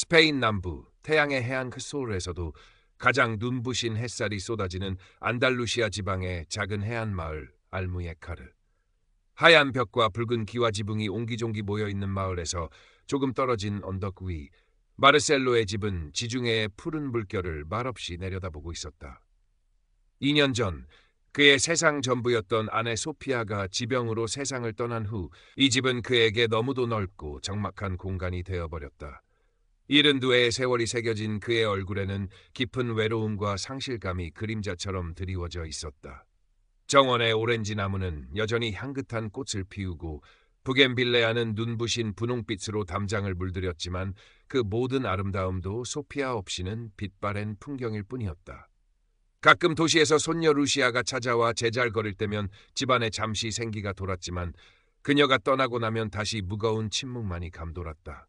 스페인 남부 태양의 해안 크솔에서도 가장 눈부신 햇살이 쏟아지는 안달루시아 지방의 작은 해안 마을 알무예카르. 하얀 벽과 붉은 기와 지붕이 옹기종기 모여있는 마을에서 조금 떨어진 언덕 위 마르셀로의 집은 지중해의 푸른 물결을 말없이 내려다보고 있었다. 2년 전 그의 세상 전부였던 아내 소피아가 지병으로 세상을 떠난 후 이 집은 그에게 너무도 넓고 적막한 공간이 되어버렸다. 72회의 세월이 새겨진 그의 얼굴에는 깊은 외로움과 상실감이 그림자처럼 드리워져 있었다. 정원의 오렌지 나무는 여전히 향긋한 꽃을 피우고 부겐빌레아는 눈부신 분홍빛으로 담장을 물들였지만 그 모든 아름다움도 소피아 없이는 빛바랜 풍경일 뿐이었다. 가끔 도시에서 손녀 루시아가 찾아와 제잘거릴 때면 집안에 잠시 생기가 돌았지만 그녀가 떠나고 나면 다시 무거운 침묵만이 감돌았다.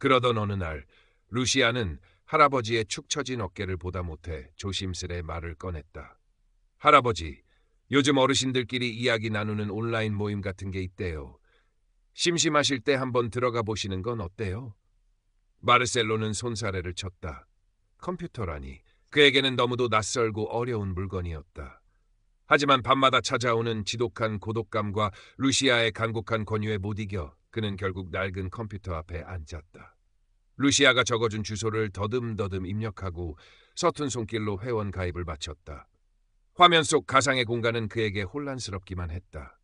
그러던 어느 날 루시아는 할아버지의 축 처진 어깨를 보다 못해 조심스레 말을 꺼냈다. 할아버지, 요즘 어르신들끼리 이야기 나누는 온라인 모임 같은 게 있대요. 심심하실 때 한번 들어가 보시는 건 어때요? 마르셀로는 손사래를 쳤다. 컴퓨터라니. 그에게는 너무도 낯설고 어려운 물건이었다. 하지만 밤마다 찾아오는 지독한 고독감과 루시아의 간곡한 권유에 못 이겨 그는 결국 낡은 컴퓨터 앞에 앉았다. 루시아가 적어준 주소를 더듬더듬 입력하고 서툰 손길로 회원 가입을 마쳤다. 화면 속 가상의 공간은 그에게 혼란스럽기만 했다.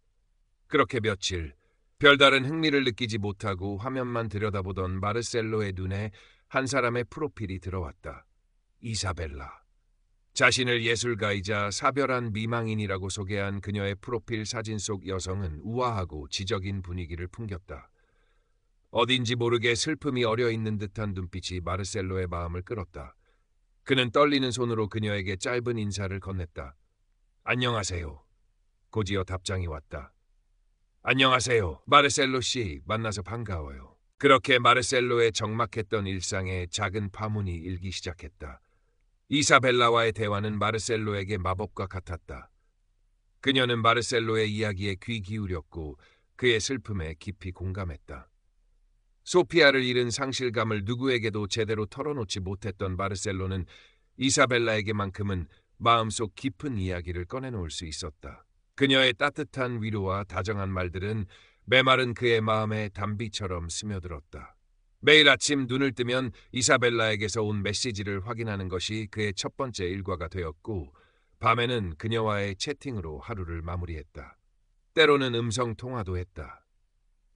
그렇게 며칠, 별다른 흥미를 느끼지 못하고 화면만 들여다보던 마르셀로의 눈에 한 사람의 프로필이 들어왔다. 이사벨라. 자신을 예술가이자 사별한 미망인이라고 소개한 그녀의 프로필 사진 속 여성은 우아하고 지적인 분위기를 풍겼다. 어딘지 모르게 슬픔이 어려있는 듯한 눈빛이 마르셀로의 마음을 끌었다. 그는 떨리는 손으로 그녀에게 짧은 인사를 건넸다. 안녕하세요. 곧이어 답장이 왔다. 안녕하세요. 마르셀로 씨, 만나서 반가워요. 그렇게 마르셀로의 적막했던 일상에 작은 파문이 일기 시작했다. 이사벨라와의 대화는 마르셀로에게 마법과 같았다. 그녀는 마르셀로의 이야기에 귀 기울였고 그의 슬픔에 깊이 공감했다. 소피아를 잃은 상실감을 누구에게도 제대로 털어놓지 못했던 마르셀로는 이사벨라에게만큼은 마음속 깊은 이야기를 꺼내놓을 수 있었다. 그녀의 따뜻한 위로와 다정한 말들은 메마른 그의 마음에 단비처럼 스며들었다. 매일 아침 눈을 뜨면 이사벨라에게서 온 메시지를 확인하는 것이 그의 첫 번째 일과가 되었고 밤에는 그녀와의 채팅으로 하루를 마무리했다. 때로는 음성 통화도 했다.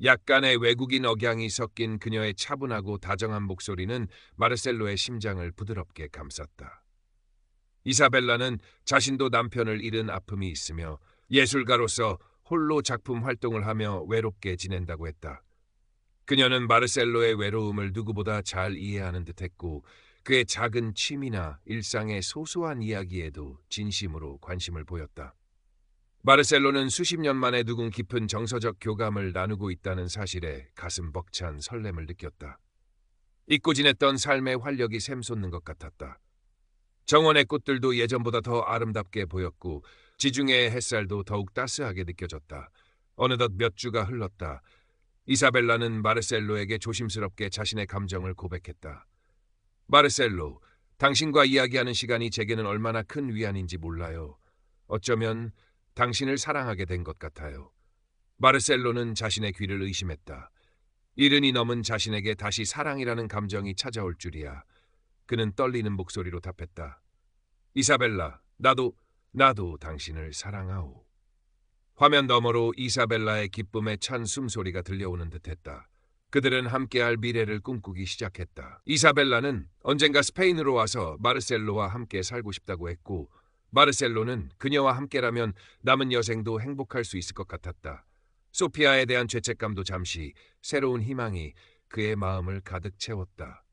약간의 외국인 억양이 섞인 그녀의 차분하고 다정한 목소리는 마르셀로의 심장을 부드럽게 감쌌다. 이사벨라는 자신도 남편을 잃은 아픔이 있으며 예술가로서 홀로 작품 활동을 하며 외롭게 지낸다고 했다. 그녀는 마르셀로의 외로움을 누구보다 잘 이해하는 듯했고 그의 작은 취미나 일상의 소소한 이야기에도 진심으로 관심을 보였다. 마르셀로는 수십 년 만에 누군 깊은 정서적 교감을 나누고 있다는 사실에 가슴 벅찬 설렘을 느꼈다. 잊고 지냈던 삶의 활력이 샘솟는 것 같았다. 정원의 꽃들도 예전보다 더 아름답게 보였고 지중해의 햇살도 더욱 따스하게 느껴졌다. 어느덧 몇 주가 흘렀다. 이사벨라는 마르셀로에게 조심스럽게 자신의 감정을 고백했다. 마르셀로, 당신과 이야기하는 시간이 제게는 얼마나 큰 위안인지 몰라요. 어쩌면 당신을 사랑하게 된 것 같아요. 마르셀로는 자신의 귀를 의심했다. 70이 넘은 자신에게 다시 사랑이라는 감정이 찾아올 줄이야. 그는 떨리는 목소리로 답했다. 이사벨라, 나도 당신을 사랑하오. 화면 너머로 이사벨라의 기쁨에 찬 숨소리가 들려오는 듯했다. 그들은 함께할 미래를 꿈꾸기 시작했다. 이사벨라는 언젠가 스페인으로 와서 마르셀로와 함께 살고 싶다고 했고 마르셀로는 그녀와 함께라면 남은 여생도 행복할 수 있을 것 같았다. 소피아에 대한 죄책감도 잠시 새로운 희망이 그의 마음을 가득 채웠다.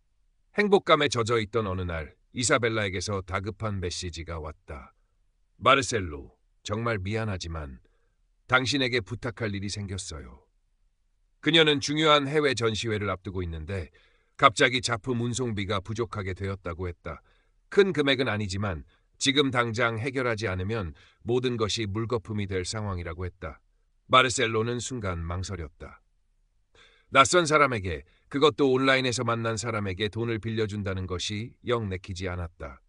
행복감에 젖어 있던 어느 날 이사벨라에게서 다급한 메시지가 왔다. 마르셀로, 정말 미안하지만 당신에게 부탁할 일이 생겼어요. 그녀는 중요한 해외 전시회를 앞두고 있는데 갑자기 작품 운송비가 부족하게 되었다고 했다. 큰 금액은 아니지만 지금 당장 해결하지 않으면 모든 것이 물거품이 될 상황이라고 했다. 마르셀로는 순간 망설였다. 낯선 사람에게 그것도 온라인에서 만난 사람에게 돈을 빌려준다는 것이 영 내키지 않았다.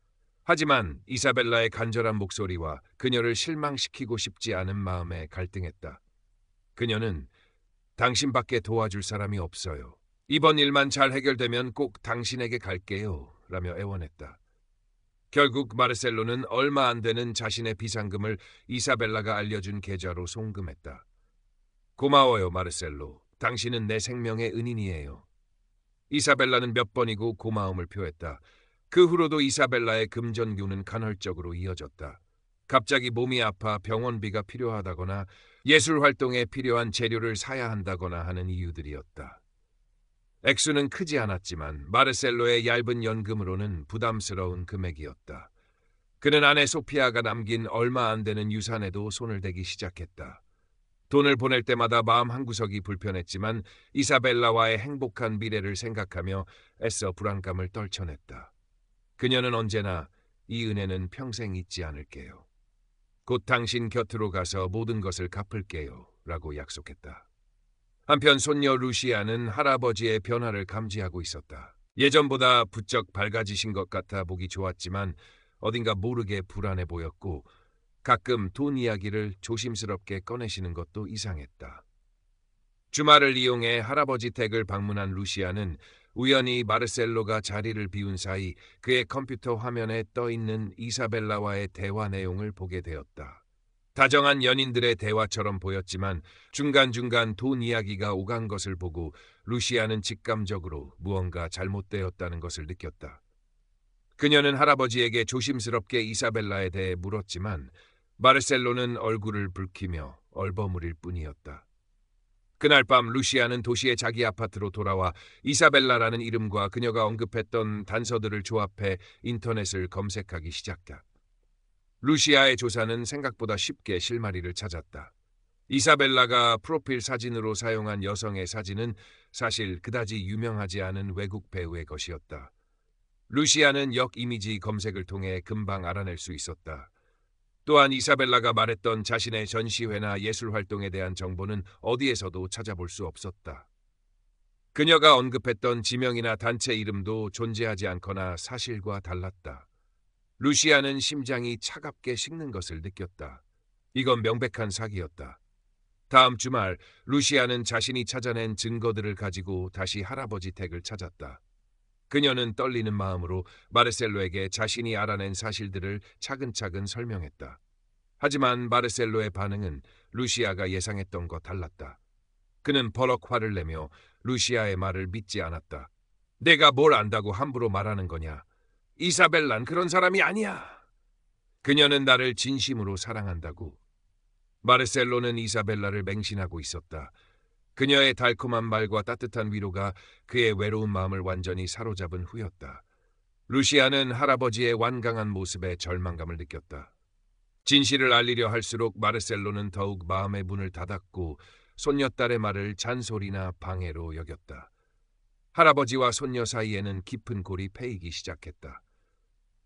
하지만 이사벨라의 간절한 목소리와 그녀를 실망시키고 싶지 않은 마음에 갈등했다. 그녀는 당신밖에 도와줄 사람이 없어요. 이번 일만 잘 해결되면 꼭 당신에게 갈게요. 라며 애원했다. 결국 마르셀로는 얼마 안 되는 자신의 비상금을 이사벨라가 알려준 계좌로 송금했다. 고마워요, 마르셀로. 당신은 내 생명의 은인이에요. 이사벨라는 몇 번이고 고마움을 표했다. 그 후로도 이사벨라의 금전교는 간헐적으로 이어졌다. 갑자기 몸이 아파 병원비가 필요하다거나 예술 활동에 필요한 재료를 사야 한다거나 하는 이유들이었다. 액수는 크지 않았지만 마르셀로의 얇은 연금으로는 부담스러운 금액이었다. 그는 아내 소피아가 남긴 얼마 안 되는 유산에도 손을 대기 시작했다. 돈을 보낼 때마다 마음 한구석이 불편했지만 이사벨라와의 행복한 미래를 생각하며 애써 불안감을 떨쳐냈다. 그녀는 언제나 이 은혜는 평생 잊지 않을게요. 곧 당신 곁으로 가서 모든 것을 갚을게요. 라고 약속했다. 한편 손녀 루시아는 할아버지의 변화를 감지하고 있었다. 예전보다 부쩍 밝아지신 것 같아 보기 좋았지만 어딘가 모르게 불안해 보였고 가끔 돈 이야기를 조심스럽게 꺼내시는 것도 이상했다. 주말을 이용해 할아버지 댁을 방문한 루시아는 우연히 마르셀로가 자리를 비운 사이 그의 컴퓨터 화면에 떠있는 이사벨라와의 대화 내용을 보게 되었다. 다정한 연인들의 대화처럼 보였지만 중간중간 돈 이야기가 오간 것을 보고 루시아는 직감적으로 무언가 잘못되었다는 것을 느꼈다. 그녀는 할아버지에게 조심스럽게 이사벨라에 대해 물었지만 마르셀로는 얼굴을 붉히며 얼버무릴 뿐이었다. 그날 밤 루시아는 도시의 자기 아파트로 돌아와 이사벨라라는 이름과 그녀가 언급했던 단서들을 조합해 인터넷을 검색하기 시작했다. 루시아의 조사는 생각보다 쉽게 실마리를 찾았다. 이사벨라가 프로필 사진으로 사용한 여성의 사진은 사실 그다지 유명하지 않은 외국 배우의 것이었다. 루시아는 역 이미지 검색을 통해 금방 알아낼 수 있었다. 또한 이사벨라가 말했던 자신의 전시회나 예술 활동에 대한 정보는 어디에서도 찾아볼 수 없었다. 그녀가 언급했던 지명이나 단체 이름도 존재하지 않거나 사실과 달랐다. 루시아는 심장이 차갑게 식는 것을 느꼈다. 이건 명백한 사기였다. 다음 주말 루시아는 자신이 찾아낸 증거들을 가지고 다시 할아버지 댁을 찾았다. 그녀는 떨리는 마음으로 마르셀로에게 자신이 알아낸 사실들을 차근차근 설명했다. 하지만 마르셀로의 반응은 루시아가 예상했던 것 달랐다. 그는 버럭 화를 내며 루시아의 말을 믿지 않았다. 내가 뭘 안다고 함부로 말하는 거냐? 이사벨란 그런 사람이 아니야. 그녀는 나를 진심으로 사랑한다고. 마르셀로는 이사벨라를 맹신하고 있었다. 그녀의 달콤한 말과 따뜻한 위로가 그의 외로운 마음을 완전히 사로잡은 후였다. 루시아는 할아버지의 완강한 모습에 절망감을 느꼈다. 진실을 알리려 할수록 마르셀로는 더욱 마음의 문을 닫았고 손녀딸의 말을 잔소리나 방해로 여겼다. 할아버지와 손녀 사이에는 깊은 골이 패이기 시작했다.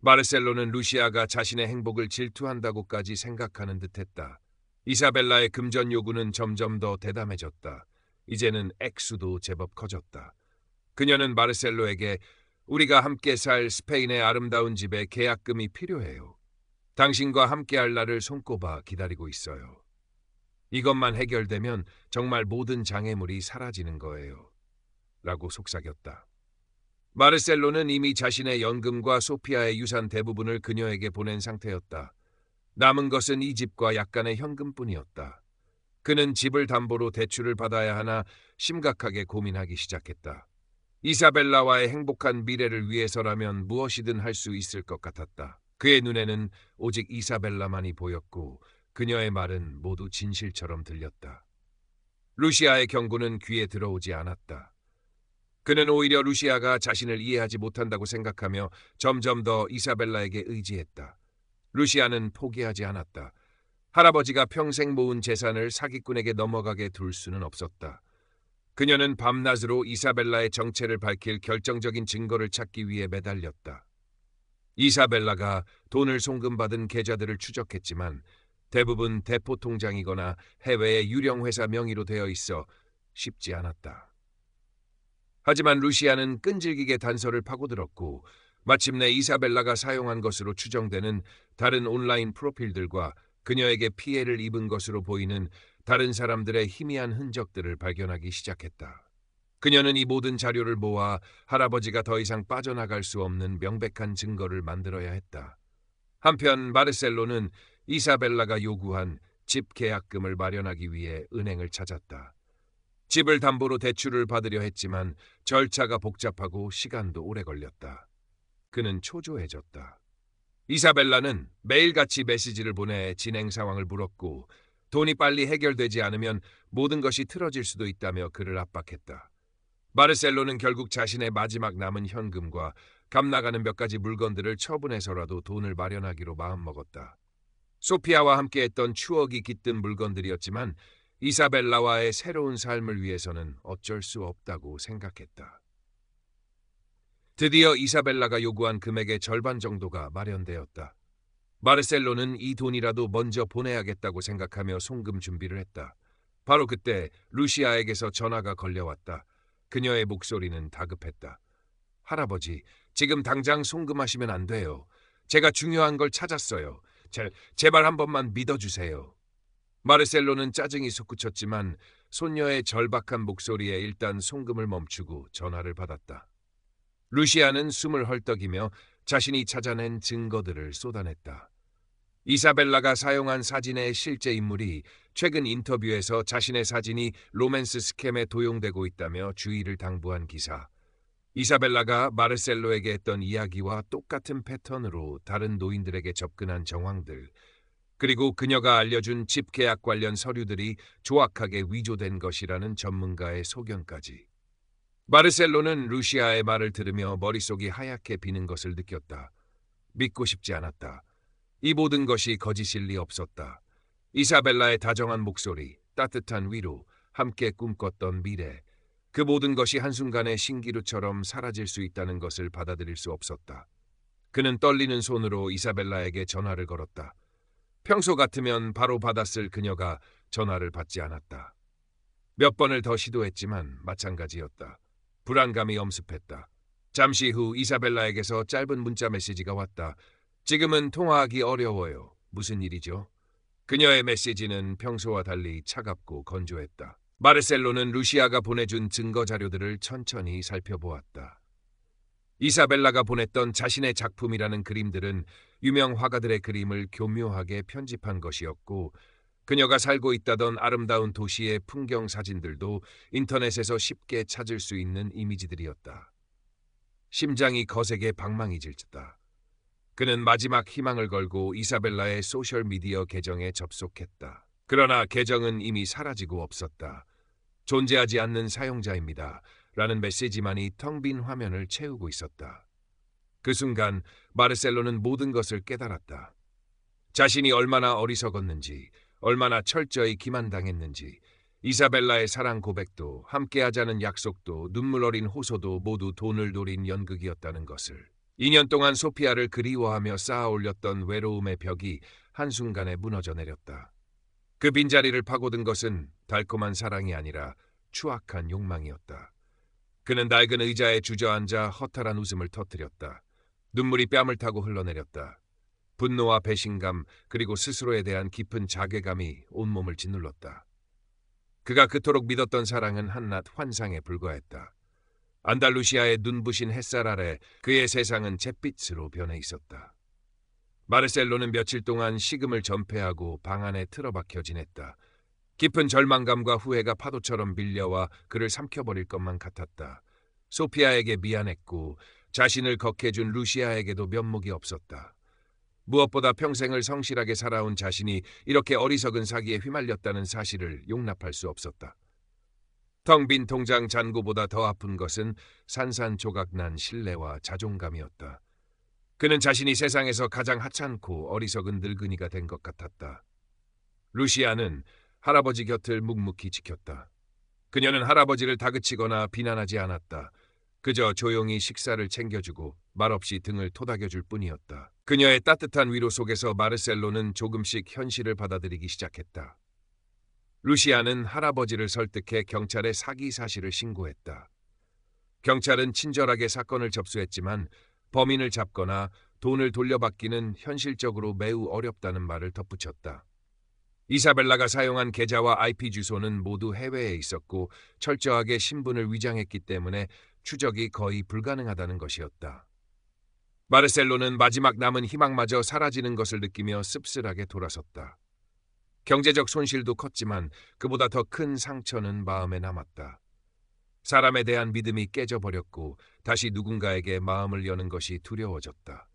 마르셀로는 루시아가 자신의 행복을 질투한다고까지 생각하는 듯했다. 이사벨라의 금전 요구는 점점 더 대담해졌다. 이제는 액수도 제법 커졌다. 그녀는 마르셀로에게 우리가 함께 살 스페인의 아름다운 집에 계약금이 필요해요. 당신과 함께할 날을 손꼽아 기다리고 있어요. 이것만 해결되면 정말 모든 장애물이 사라지는 거예요. 라고 속삭였다. 마르셀로는 이미 자신의 연금과 소피아의 유산 대부분을 그녀에게 보낸 상태였다. 남은 것은 이 집과 약간의 현금뿐이었다. 그는 집을 담보로 대출을 받아야 하나 심각하게 고민하기 시작했다. 이사벨라와의 행복한 미래를 위해서라면 무엇이든 할 수 있을 것 같았다. 그의 눈에는 오직 이사벨라만이 보였고 그녀의 말은 모두 진실처럼 들렸다. 루시아의 경고는 귀에 들어오지 않았다. 그는 오히려 루시아가 자신을 이해하지 못한다고 생각하며 점점 더 이사벨라에게 의지했다. 루시아는 포기하지 않았다. 할아버지가 평생 모은 재산을 사기꾼에게 넘어가게 둘 수는 없었다. 그녀는 밤낮으로 이사벨라의 정체를 밝힐 결정적인 증거를 찾기 위해 매달렸다. 이사벨라가 돈을 송금받은 계좌들을 추적했지만 대부분 대포 통장이거나 해외의 유령 회사 명의로 되어 있어 쉽지 않았다. 하지만 루시아는 끈질기게 단서를 파고들었고 마침내 이사벨라가 사용한 것으로 추정되는 다른 온라인 프로필들과 그녀에게 피해를 입은 것으로 보이는 다른 사람들의 희미한 흔적들을 발견하기 시작했다. 그녀는 이 모든 자료를 모아 할아버지가 더 이상 빠져나갈 수 없는 명백한 증거를 만들어야 했다. 한편 마르셀로는 이사벨라가 요구한 집 계약금을 마련하기 위해 은행을 찾았다. 집을 담보로 대출을 받으려 했지만 절차가 복잡하고 시간도 오래 걸렸다. 그는 초조해졌다. 이사벨라는 매일같이 메시지를 보내 진행 상황을 물었고 돈이 빨리 해결되지 않으면 모든 것이 틀어질 수도 있다며 그를 압박했다. 마르셀로는 결국 자신의 마지막 남은 현금과 값 나가는 몇 가지 물건들을 처분해서라도 돈을 마련하기로 마음먹었다. 소피아와 함께했던 추억이 깃든 물건들이었지만 이사벨라와의 새로운 삶을 위해서는 어쩔 수 없다고 생각했다. 드디어 이사벨라가 요구한 금액의 절반 정도가 마련되었다. 마르셀로는 이 돈이라도 먼저 보내야겠다고 생각하며 송금 준비를 했다. 바로 그때 루시아에게서 전화가 걸려왔다. 그녀의 목소리는 다급했다. 할아버지, 지금 당장 송금하시면 안 돼요. 제가 중요한 걸 찾았어요. 제발 한 번만 믿어주세요. 마르셀로는 짜증이 솟구쳤지만 손녀의 절박한 목소리에 일단 송금을 멈추고 전화를 받았다. 루시아는 숨을 헐떡이며 자신이 찾아낸 증거들을 쏟아냈다. 이사벨라가 사용한 사진의 실제 인물이 최근 인터뷰에서 자신의 사진이 로맨스 스캠에 도용되고 있다며 주의를 당부한 기사. 이사벨라가 마르셀로에게 했던 이야기와 똑같은 패턴으로 다른 노인들에게 접근한 정황들, 그리고 그녀가 알려준 집 계약 관련 서류들이 조악하게 위조된 것이라는 전문가의 소견까지. 마르셀로는 루시아의 말을 들으며 머릿속이 하얗게 비는 것을 느꼈다. 믿고 싶지 않았다. 이 모든 것이 거짓일 리 없었다. 이사벨라의 다정한 목소리, 따뜻한 위로, 함께 꿈꿨던 미래, 그 모든 것이 한순간에 신기루처럼 사라질 수 있다는 것을 받아들일 수 없었다. 그는 떨리는 손으로 이사벨라에게 전화를 걸었다. 평소 같으면 바로 받았을 그녀가 전화를 받지 않았다. 몇 번을 더 시도했지만 마찬가지였다. 불안감이 엄습했다. 잠시 후 이사벨라에게서 짧은 문자 메시지가 왔다. 지금은 통화하기 어려워요. 무슨 일이죠? 그녀의 메시지는 평소와 달리 차갑고 건조했다. 마르셀로는 루시아가 보내준 증거 자료들을 천천히 살펴보았다. 이사벨라가 보냈던 자신의 작품이라는 그림들은 유명 화가들의 그림을 교묘하게 편집한 것이었고 그녀가 살고 있다던 아름다운 도시의 풍경 사진들도 인터넷에서 쉽게 찾을 수 있는 이미지들이었다. 심장이 거세게 방망이 질렀다. 그는 마지막 희망을 걸고 이사벨라의 소셜미디어 계정에 접속했다. 그러나 계정은 이미 사라지고 없었다. 존재하지 않는 사용자입니다. 라는 메시지만이 텅 빈 화면을 채우고 있었다. 그 순간 마르셀로는 모든 것을 깨달았다. 자신이 얼마나 어리석었는지, 얼마나 철저히 기만당했는지, 이사벨라의 사랑 고백도, 함께하자는 약속도, 눈물 어린 호소도 모두 돈을 노린 연극이었다는 것을. 2년 동안 소피아를 그리워하며 쌓아 올렸던 외로움의 벽이 한순간에 무너져 내렸다. 그 빈자리를 파고든 것은 달콤한 사랑이 아니라 추악한 욕망이었다. 그는 낡은 의자에 주저앉아 허탈한 웃음을 터뜨렸다. 눈물이 뺨을 타고 흘러내렸다. 분노와 배신감 그리고 스스로에 대한 깊은 자괴감이 온몸을 짓눌렀다. 그가 그토록 믿었던 사랑은 한낱 환상에 불과했다. 안달루시아의 눈부신 햇살 아래 그의 세상은 잿빛으로 변해 있었다. 마르셀로는 며칠 동안 식음을 전폐하고 방 안에 틀어박혀 지냈다. 깊은 절망감과 후회가 파도처럼 밀려와 그를 삼켜버릴 것만 같았다. 소피아에게 미안했고 자신을 걷게해준 루시아에게도 면목이 없었다. 무엇보다 평생을 성실하게 살아온 자신이 이렇게 어리석은 사기에 휘말렸다는 사실을 용납할 수 없었다. 텅 빈 통장 잔고보다 더 아픈 것은 산산조각난 신뢰와 자존감이었다. 그는 자신이 세상에서 가장 하찮고 어리석은 늙은이가 된 것 같았다. 루시아는 할아버지 곁을 묵묵히 지켰다. 그녀는 할아버지를 다그치거나 비난하지 않았다. 그저 조용히 식사를 챙겨주고 말없이 등을 토닥여줄 뿐이었다. 그녀의 따뜻한 위로 속에서 마르셀로는 조금씩 현실을 받아들이기 시작했다. 루시아는 할아버지를 설득해 경찰에 사기 사실을 신고했다. 경찰은 친절하게 사건을 접수했지만 범인을 잡거나 돈을 돌려받기는 현실적으로 매우 어렵다는 말을 덧붙였다. 이사벨라가 사용한 계좌와 IP 주소는 모두 해외에 있었고 철저하게 신분을 위장했기 때문에 추적이 거의 불가능하다는 것이었다. 마르셀로는 마지막 남은 희망마저 사라지는 것을 느끼며 씁쓸하게 돌아섰다. 경제적 손실도 컸지만 그보다 더 큰 상처는 마음에 남았다. 사람에 대한 믿음이 깨져버렸고 다시 누군가에게 마음을 여는 것이 두려워졌다.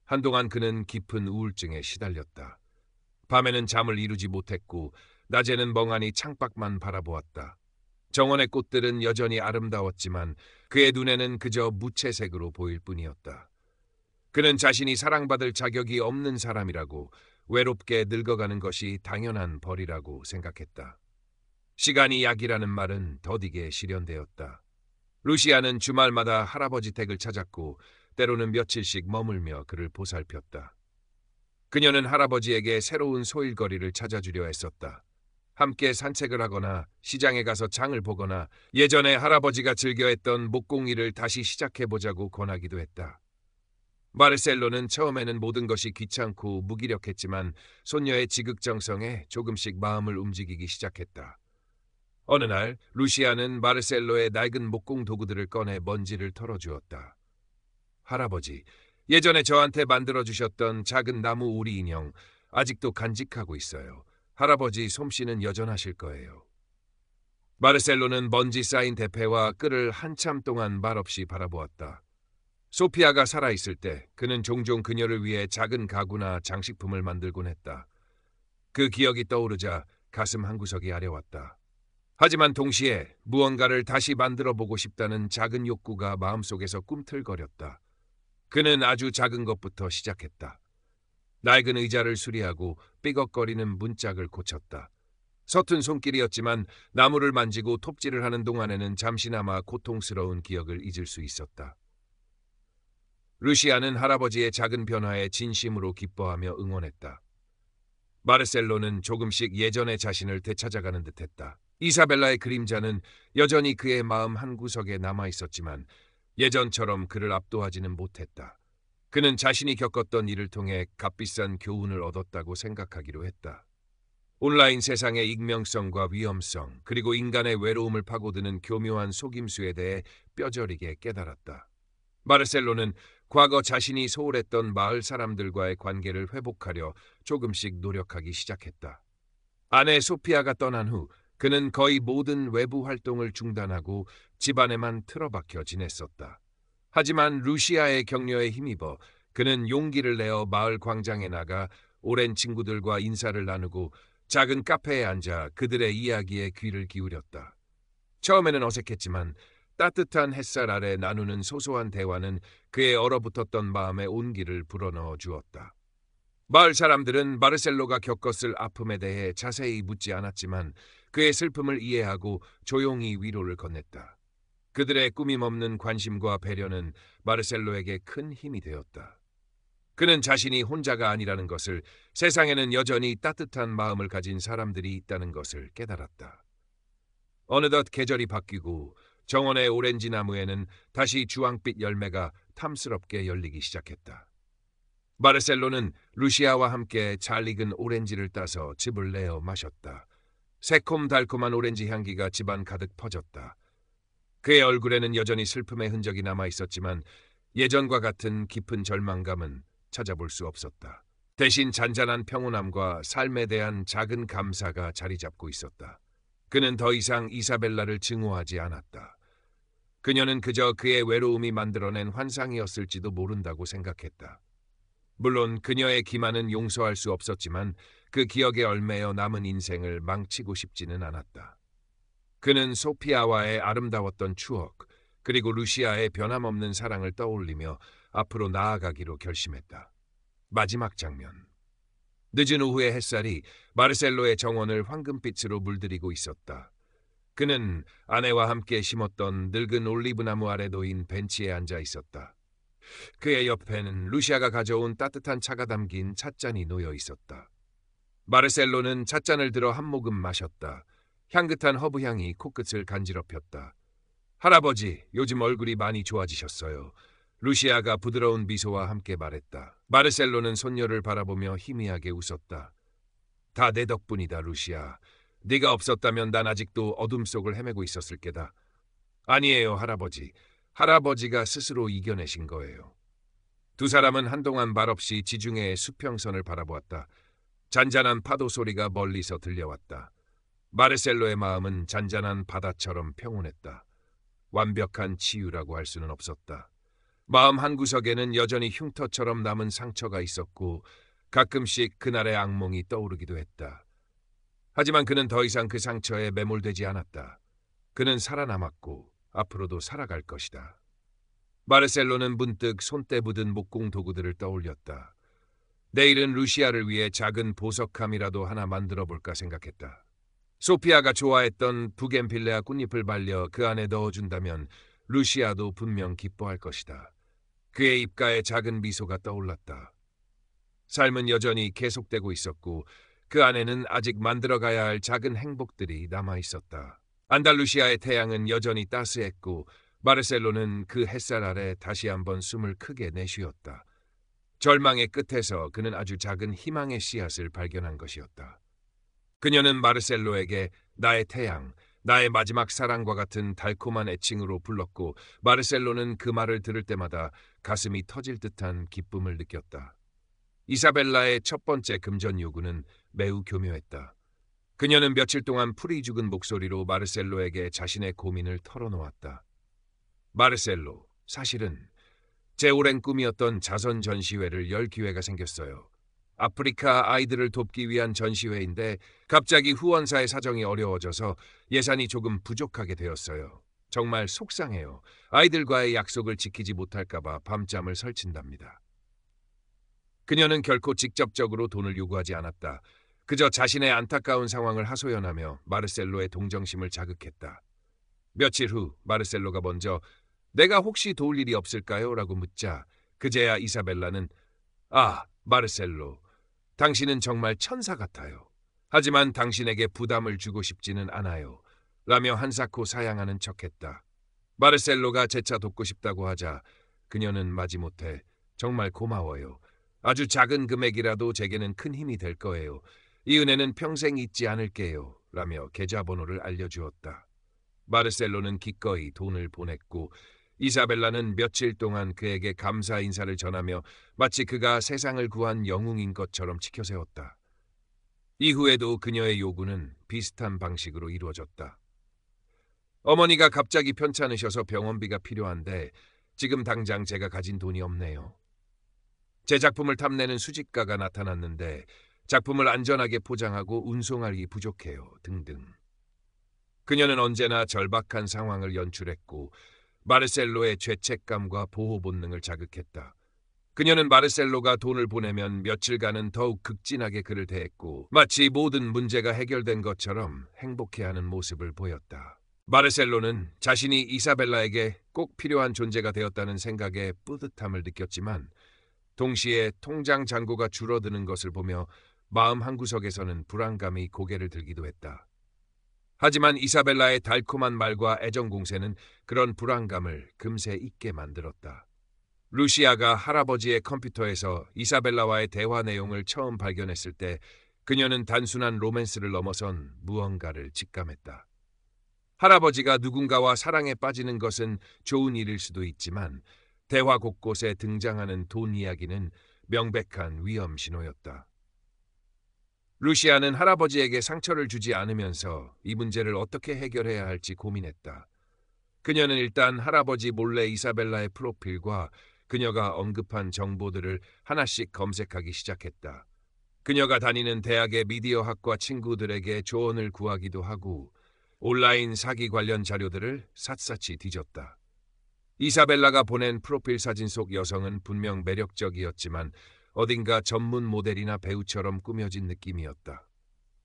한동안 그는 깊은 우울증에 시달렸다. 밤에는 잠을 이루지 못했고 낮에는 멍하니 창밖만 바라보았다. 정원의 꽃들은 여전히 아름다웠지만 그의 눈에는 그저 무채색으로 보일 뿐이었다. 그는 자신이 사랑받을 자격이 없는 사람이라고, 외롭게 늙어가는 것이 당연한 벌이라고 생각했다. 시간이 약이라는 말은 더디게 실현되었다. 루시아는 주말마다 할아버지 댁을 찾았고 때로는 며칠씩 머물며 그를 보살폈다. 그녀는 할아버지에게 새로운 소일거리를 찾아주려 했었다. 함께 산책을 하거나 시장에 가서 장을 보거나 예전에 할아버지가 즐겨했던 목공일을 다시 시작해보자고 권하기도 했다. 마르셀로는 처음에는 모든 것이 귀찮고 무기력했지만 손녀의 지극정성에 조금씩 마음을 움직이기 시작했다. 어느 날 루시아는 마르셀로의 낡은 목공 도구들을 꺼내 먼지를 털어주었다. 할아버지, 예전에 저한테 만들어주셨던 작은 나무 오리 인형 아직도 간직하고 있어요. 할아버지 솜씨는 여전하실 거예요. 마르셀로는 먼지 쌓인 대패와 끌을 한참 동안 말없이 바라보았다. 소피아가 살아있을 때 그는 종종 그녀를 위해 작은 가구나 장식품을 만들곤 했다. 그 기억이 떠오르자 가슴 한구석이 아려왔다. 하지만 동시에 무언가를 다시 만들어보고 싶다는 작은 욕구가 마음속에서 꿈틀거렸다. 그는 아주 작은 것부터 시작했다. 낡은 의자를 수리하고 삐걱거리는 문짝을 고쳤다. 서툰 손길이었지만 나무를 만지고 톱질을 하는 동안에는 잠시나마 고통스러운 기억을 잊을 수 있었다. 루시아는 할아버지의 작은 변화에 진심으로 기뻐하며 응원했다. 마르셀로는 조금씩 예전의 자신을 되찾아가는 듯했다. 이사벨라의 그림자는 여전히 그의 마음 한구석에 남아있었지만 예전처럼 그를 압도하지는 못했다. 그는 자신이 겪었던 일을 통해 값비싼 교훈을 얻었다고 생각하기로 했다. 온라인 세상의 익명성과 위험성, 그리고 인간의 외로움을 파고드는 교묘한 속임수에 대해 뼈저리게 깨달았다. 마르셀로는 과거 자신이 소홀했던 마을 사람들과의 관계를 회복하려 조금씩 노력하기 시작했다. 아내 소피아가 떠난 후 그는 거의 모든 외부 활동을 중단하고 집안에만 틀어박혀 지냈었다. 하지만 루시아의 격려에 힘입어 그는 용기를 내어 마을 광장에 나가 오랜 친구들과 인사를 나누고 작은 카페에 앉아 그들의 이야기에 귀를 기울였다. 처음에는 어색했지만 따뜻한 햇살 아래 나누는 소소한 대화는 그의 얼어붙었던 마음에 온기를 불어넣어 주었다. 마을 사람들은 마르셀로가 겪었을 아픔에 대해 자세히 묻지 않았지만 그의 슬픔을 이해하고 조용히 위로를 건넸다. 그들의 꾸밈없는 관심과 배려는 마르셀로에게 큰 힘이 되었다. 그는 자신이 혼자가 아니라는 것을, 세상에는 여전히 따뜻한 마음을 가진 사람들이 있다는 것을 깨달았다. 어느덧 계절이 바뀌고 정원의 오렌지 나무에는 다시 주황빛 열매가 탐스럽게 열리기 시작했다. 마르셀로는 루시아와 함께 잘 익은 오렌지를 따서 즙을 내어 마셨다. 새콤달콤한 오렌지 향기가 집안 가득 퍼졌다. 그의 얼굴에는 여전히 슬픔의 흔적이 남아 있었지만 예전과 같은 깊은 절망감은 찾아볼 수 없었다. 대신 잔잔한 평온함과 삶에 대한 작은 감사가 자리 잡고 있었다. 그는 더 이상 이사벨라를 증오하지 않았다. 그녀는 그저 그의 외로움이 만들어낸 환상이었을지도 모른다고 생각했다. 물론 그녀의 기만은 용서할 수 없었지만 그 기억에 얽매여 남은 인생을 망치고 싶지는 않았다. 그는 소피아와의 아름다웠던 추억, 그리고 루시아의 변함없는 사랑을 떠올리며 앞으로 나아가기로 결심했다. 마지막 장면. 늦은 오후의 햇살이 마르셀로의 정원을 황금빛으로 물들이고 있었다. 그는 아내와 함께 심었던 늙은 올리브나무 아래 놓인 벤치에 앉아 있었다. 그의 옆에는 루시아가 가져온 따뜻한 차가 담긴 찻잔이 놓여 있었다. 마르셀로는 찻잔을 들어 한 모금 마셨다. 향긋한 허브향이 코끝을 간지럽혔다. 할아버지, 요즘 얼굴이 많이 좋아지셨어요. 루시아가 부드러운 미소와 함께 말했다. 마르셀로는 손녀를 바라보며 희미하게 웃었다. 다 내 덕분이다, 루시아. 네가 없었다면 난 아직도 어둠 속을 헤매고 있었을 게다. 아니에요, 할아버지. 할아버지가 스스로 이겨내신 거예요. 두 사람은 한동안 말없이 지중해의 수평선을 바라보았다. 잔잔한 파도 소리가 멀리서 들려왔다. 마르셀로의 마음은 잔잔한 바다처럼 평온했다. 완벽한 치유라고 할 수는 없었다. 마음 한구석에는 여전히 흉터처럼 남은 상처가 있었고 가끔씩 그날의 악몽이 떠오르기도 했다. 하지만 그는 더 이상 그 상처에 매몰되지 않았다. 그는 살아남았고 앞으로도 살아갈 것이다. 마르셀로는 문득 손때 묻은 목공 도구들을 떠올렸다. 내일은 루시아를 위해 작은 보석함이라도 하나 만들어 볼까 생각했다. 소피아가 좋아했던 부겐필레아 꽃잎을 말려 그 안에 넣어준다면 루시아도 분명 기뻐할 것이다. 그의 입가에 작은 미소가 떠올랐다. 삶은 여전히 계속되고 있었고 그 안에는 아직 만들어가야 할 작은 행복들이 남아있었다. 안달루시아의 태양은 여전히 따스했고 마르셀로는 그 햇살 아래 다시 한번 숨을 크게 내쉬었다. 절망의 끝에서 그는 아주 작은 희망의 씨앗을 발견한 것이었다. 그녀는 마르셀로에게 나의 태양, 나의 마지막 사랑과 같은 달콤한 애칭으로 불렀고 마르셀로는 그 말을 들을 때마다 가슴이 터질 듯한 기쁨을 느꼈다. 이사벨라의 첫 번째 금전 요구는 매우 교묘했다. 그녀는 며칠 동안 풀이 죽은 목소리로 마르셀로에게 자신의 고민을 털어놓았다. 마르셀로, 사실은 제 오랜 꿈이었던 자선 전시회를 열 기회가 생겼어요. 아프리카 아이들을 돕기 위한 전시회인데 갑자기 후원사의 사정이 어려워져서 예산이 조금 부족하게 되었어요. 정말 속상해요. 아이들과의 약속을 지키지 못할까봐 밤잠을 설친답니다. 그녀는 결코 직접적으로 돈을 요구하지 않았다. 그저 자신의 안타까운 상황을 하소연하며 마르셀로의 동정심을 자극했다. 며칠 후 마르셀로가 먼저 내가 혹시 도울 일이 없을까요? 라고 묻자 그제야 이사벨라는 마르셀로, 당신은 정말 천사 같아요. 하지만 당신에게 부담을 주고 싶지는 않아요. 라며 한사코 사양하는 척했다. 마르셀로가 재차 돕고 싶다고 하자 그녀는 마지못해 정말 고마워요. 아주 작은 금액이라도 제게는 큰 힘이 될 거예요. 이 은혜는 평생 잊지 않을게요. 라며 계좌번호를 알려주었다. 마르셀로는 기꺼이 돈을 보냈고 이사벨라는 며칠 동안 그에게 감사 인사를 전하며 마치 그가 세상을 구한 영웅인 것처럼 치켜세웠다. 이후에도 그녀의 요구는 비슷한 방식으로 이루어졌다. 어머니가 갑자기 편찮으셔서 병원비가 필요한데 지금 당장 제가 가진 돈이 없네요. 제 작품을 탐내는 수집가가 나타났는데 작품을 안전하게 포장하고 운송하기 부족해요. 등등. 그녀는 언제나 절박한 상황을 연출했고 마르셀로의 죄책감과 보호 본능을 자극했다. 그녀는 마르셀로가 돈을 보내면 며칠간은 더욱 극진하게 그를 대했고 마치 모든 문제가 해결된 것처럼 행복해하는 모습을 보였다. 마르셀로는 자신이 이사벨라에게 꼭 필요한 존재가 되었다는 생각에 뿌듯함을 느꼈지만 동시에 통장 잔고가 줄어드는 것을 보며 마음 한구석에서는 불안감이 고개를 들기도 했다. 하지만 이사벨라의 달콤한 말과 애정 공세는 그런 불안감을 금세 잊게 만들었다. 루시아가 할아버지의 컴퓨터에서 이사벨라와의 대화 내용을 처음 발견했을 때 그녀는 단순한 로맨스를 넘어선 무언가를 직감했다. 할아버지가 누군가와 사랑에 빠지는 것은 좋은 일일 수도 있지만 대화 곳곳에 등장하는 돈 이야기는 명백한 위험 신호였다. 루시아는 할아버지에게 상처를 주지 않으면서 이 문제를 어떻게 해결해야 할지 고민했다. 그녀는 일단 할아버지 몰래 이사벨라의 프로필과 그녀가 언급한 정보들을 하나씩 검색하기 시작했다. 그녀가 다니는 대학의 미디어학과 친구들에게 조언을 구하기도 하고 온라인 사기 관련 자료들을 샅샅이 뒤졌다. 이사벨라가 보낸 프로필 사진 속 여성은 분명 매력적이었지만 어딘가 전문 모델이나 배우처럼 꾸며진 느낌이었다.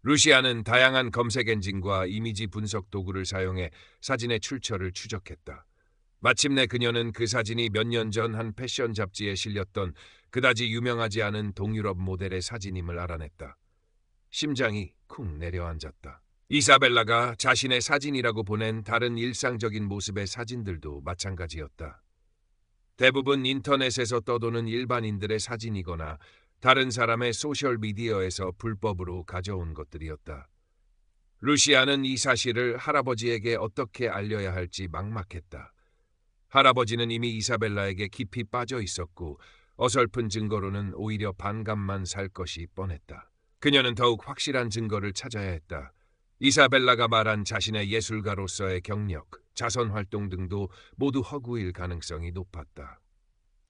루시아는 다양한 검색 엔진과 이미지 분석 도구를 사용해 사진의 출처를 추적했다. 마침내 그녀는 그 사진이 몇 년 전 한 패션 잡지에 실렸던 그다지 유명하지 않은 동유럽 모델의 사진임을 알아냈다. 심장이 쿵 내려앉았다. 이사벨라가 자신의 사진이라고 보낸 다른 일상적인 모습의 사진들도 마찬가지였다. 대부분 인터넷에서 떠도는 일반인들의 사진이거나 다른 사람의 소셜미디어에서 불법으로 가져온 것들이었다. 루시아는 이 사실을 할아버지에게 어떻게 알려야 할지 막막했다. 할아버지는 이미 이사벨라에게 깊이 빠져 있었고 어설픈 증거로는 오히려 반감만 살 것이 뻔했다. 그녀는 더욱 확실한 증거를 찾아야 했다. 이사벨라가 말한 자신의 예술가로서의 경력, 자선 활동 등도 모두 허구일 가능성이 높았다.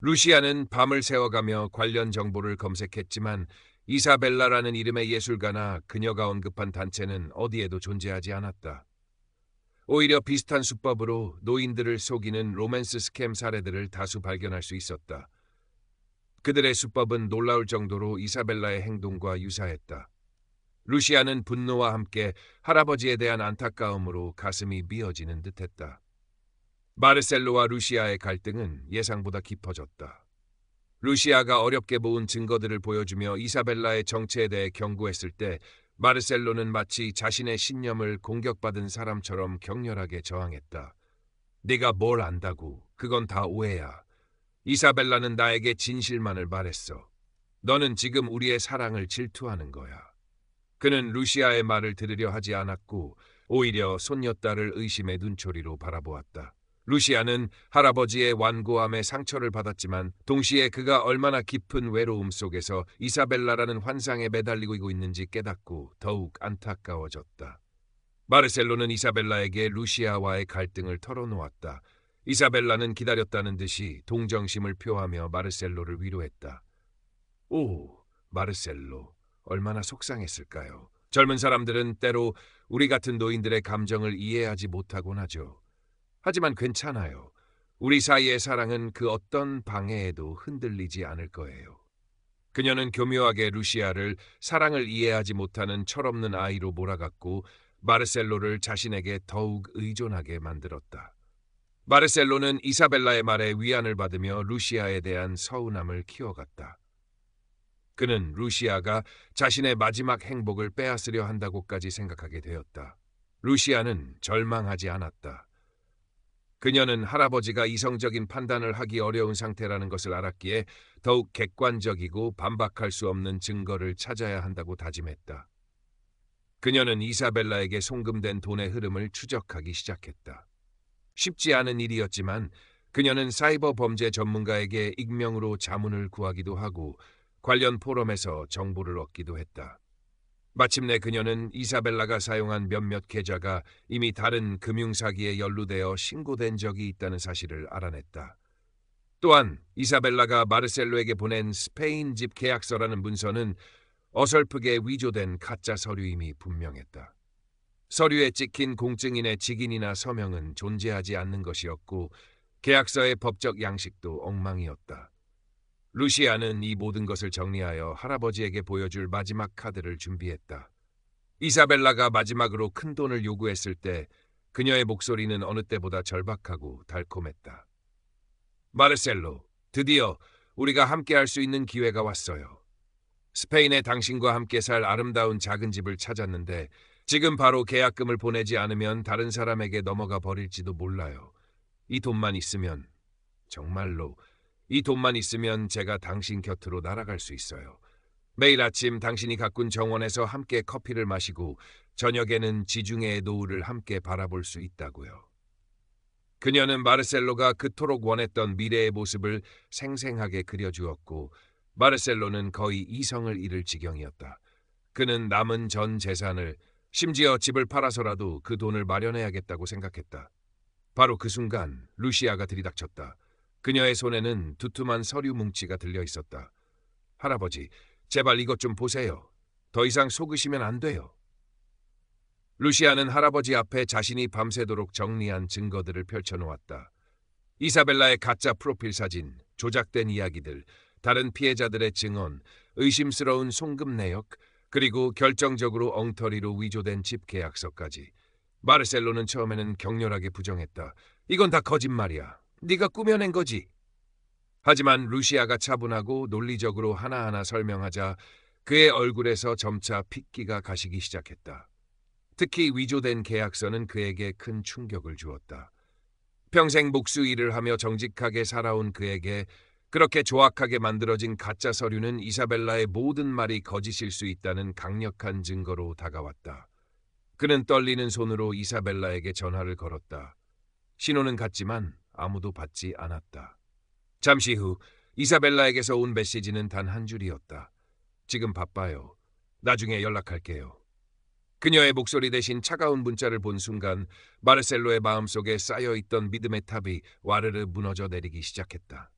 루시아는 밤을 새워가며 관련 정보를 검색했지만 이사벨라라는 이름의 예술가나 그녀가 언급한 단체는 어디에도 존재하지 않았다. 오히려 비슷한 수법으로 노인들을 속이는 로맨스 스캠 사례들을 다수 발견할 수 있었다. 그들의 수법은 놀라울 정도로 이사벨라의 행동과 유사했다. 루시아는 분노와 함께 할아버지에 대한 안타까움으로 가슴이 미어지는 듯했다. 마르셀로와 루시아의 갈등은 예상보다 깊어졌다. 루시아가 어렵게 모은 증거들을 보여주며 이사벨라의 정체에 대해 경고했을 때 마르셀로는 마치 자신의 신념을 공격받은 사람처럼 격렬하게 저항했다. 네가 뭘 안다고? 그건 다 오해야. 이사벨라는 나에게 진실만을 말했어. 너는 지금 우리의 사랑을 질투하는 거야. 그는 루시아의 말을 들으려 하지 않았고 오히려 손녀딸을 의심의 눈초리로 바라보았다. 루시아는 할아버지의 완고함에 상처를 받았지만 동시에 그가 얼마나 깊은 외로움 속에서 이사벨라라는 환상에 매달리고 있는지 깨닫고 더욱 안타까워졌다. 마르셀로는 이사벨라에게 루시아와의 갈등을 털어놓았다. 이사벨라는 기다렸다는 듯이 동정심을 표하며 마르셀로를 위로했다. 오, 마르셀로, 얼마나 속상했을까요? 젊은 사람들은 때로 우리 같은 노인들의 감정을 이해하지 못하곤 하죠. 하지만 괜찮아요. 우리 사이의 사랑은 그 어떤 방해에도 흔들리지 않을 거예요. 그녀는 교묘하게 루시아를 사랑을 이해하지 못하는 철없는 아이로 몰아갔고 마르셀로를 자신에게 더욱 의존하게 만들었다. 마르셀로는 이사벨라의 말에 위안을 받으며 루시아에 대한 서운함을 키워갔다. 그는 루시아가 자신의 마지막 행복을 빼앗으려 한다고까지 생각하게 되었다. 루시아는 절망하지 않았다. 그녀는 할아버지가 이성적인 판단을 하기 어려운 상태라는 것을 알았기에 더욱 객관적이고 반박할 수 없는 증거를 찾아야 한다고 다짐했다. 그녀는 이사벨라에게 송금된 돈의 흐름을 추적하기 시작했다. 쉽지 않은 일이었지만 그녀는 사이버 범죄 전문가에게 익명으로 자문을 구하기도 하고 관련 포럼에서 정보를 얻기도 했다. 마침내 그녀는 이사벨라가 사용한 몇몇 계좌가 이미 다른 금융사기에 연루되어 신고된 적이 있다는 사실을 알아냈다. 또한 이사벨라가 마르셀로에게 보낸 스페인 집 계약서라는 문서는 어설프게 위조된 가짜 서류임이 분명했다. 서류에 찍힌 공증인의 직인이나 서명은 존재하지 않는 것이었고 계약서의 법적 양식도 엉망이었다. 루시아는 이 모든 것을 정리하여 할아버지에게 보여줄 마지막 카드를 준비했다. 이사벨라가 마지막으로 큰 돈을 요구했을 때 그녀의 목소리는 어느 때보다 절박하고 달콤했다. 마르셀로, 드디어 우리가 함께할 수 있는 기회가 왔어요. 스페인에 당신과 함께 살 아름다운 작은 집을 찾았는데 지금 바로 계약금을 보내지 않으면 다른 사람에게 넘어가 버릴지도 몰라요. 이 돈만 있으면, 정말로 이 돈만 있으면 제가 당신 곁으로 날아갈 수 있어요. 매일 아침 당신이 가꾼 정원에서 함께 커피를 마시고 저녁에는 지중해의 노을을 함께 바라볼 수 있다고요. 그녀는 마르셀로가 그토록 원했던 미래의 모습을 생생하게 그려주었고 마르셀로는 거의 이성을 잃을 지경이었다. 그는 남은 전 재산을, 심지어 집을 팔아서라도 그 돈을 마련해야겠다고 생각했다. 바로 그 순간 루시아가 들이닥쳤다. 그녀의 손에는 두툼한 서류 뭉치가 들려 있었다. 할아버지, 제발 이것 좀 보세요. 더 이상 속으시면 안 돼요. 루시아는 할아버지 앞에 자신이 밤새도록 정리한 증거들을 펼쳐놓았다. 이사벨라의 가짜 프로필 사진, 조작된 이야기들, 다른 피해자들의 증언, 의심스러운 송금 내역, 그리고 결정적으로 엉터리로 위조된 집 계약서까지. 마르셀로는 처음에는 격렬하게 부정했다. 이건 다 거짓말이야. 네가 꾸며낸 거지. 하지만 루시아가 차분하고 논리적으로 하나하나 설명하자 그의 얼굴에서 점차 핏기가 가시기 시작했다. 특히 위조된 계약서는 그에게 큰 충격을 주었다. 평생 목수 일을 하며 정직하게 살아온 그에게 그렇게 조악하게 만들어진 가짜 서류는 이사벨라의 모든 말이 거짓일 수 있다는 강력한 증거로 다가왔다. 그는 떨리는 손으로 이사벨라에게 전화를 걸었다. 신호는 갔지만 아무도 받지 않았다. 잠시 후 이사벨라에게서 온 메시지는 단 한 줄이었다. 지금 바빠요. 나중에 연락할게요. 그녀의 목소리 대신 차가운 문자를 본 순간 마르셀로의 마음속에 쌓여있던 믿음의 탑이 와르르 무너져 내리기 시작했다.